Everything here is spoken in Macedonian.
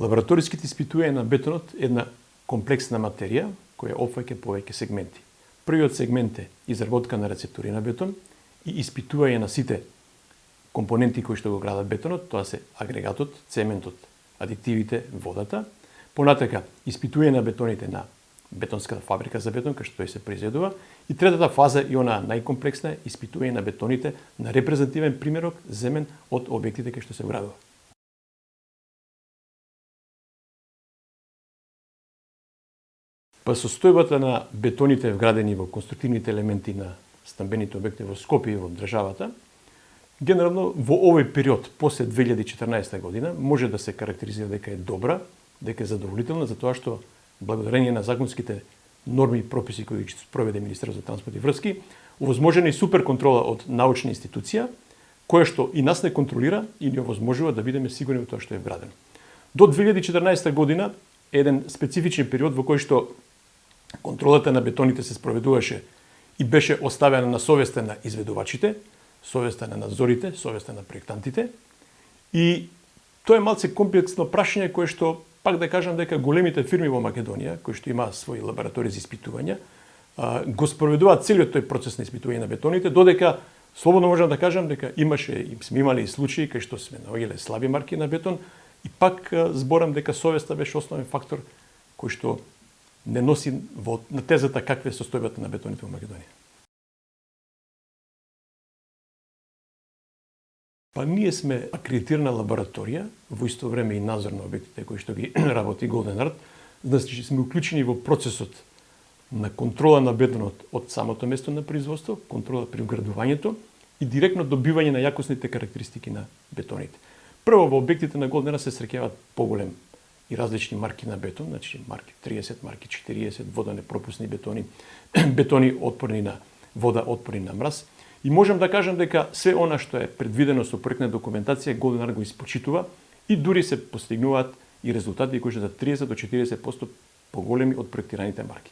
Лабораториските испитувања на бетонот е една комплексна материја која опфаќа повеќе сегменти. Првиот сегмент е изработка на рецептури на бетон и испитување на сите компоненти кои што го градат бетонот, тоа се агрегатот, цементот, адитивите, водата. Понатака, испитување на бетоните на бетонската фабрика за бетон, кај што тој се произведува. И третата фаза, и она најкомплексна, е испитување на бетоните на репрезентативен примерок земен од објектите кај што се градува. Па состојбата на бетоните вградени во конструктивните елементи на стамбените објекти во Скопје и во државата, генерално во овој период после 2014 година може да се карактеризира дека е добра, дека е задоволителна, затоа што благодарение на законските норми и прописи кои ги спроведе Министерството за транспорт и врски, овозможена и супер контрола од научна институција, која што и нас не контролира и ни овозможува да бидеме сигурни во тоа што е вградено. До 2014 година еден специфичен период во кој што контролата на бетоните се спроведуваше и беше оставена на совеста на изведувачите, совеста на надзорите, совеста на проектантите. И тоа е малце комплексно прашање кое што, пак да кажам дека големите фирми во Македонија, кои што имаат своји лаборатории за испитувања, го спроведуваат целиот тој процес на испитување на бетоните, додека слободно можам да кажам дека сме имали и случаи кај што сме наоѓале слаби марки на бетон и пак зборам дека совеста беше основен фактор кој што не носи на тезата каква е состојбата на бетоните во Македонија. Па ние сме акредитирана лабораторија, во исто време и надзор на објектите кои што ги работи Golden Art, значи сме уклучени во процесот на контрола на бетонот од самото место на производство, контрола при вградувањето и директно добивање на јакосните карактеристики на бетоните. Прво во објектите на Golden Art се среќаваат поголем и различни марки на бетон, значи марки 30, марки 40, водонепропусни бетони, бетони отпорни на вода, отпорни на мраз. И можам да кажам дека се она што е предвидено со проектна документација Golden Art го испочитува и дури се постигнуваат и резултати кои што за 30 до 40% поголеми од проектираните марки.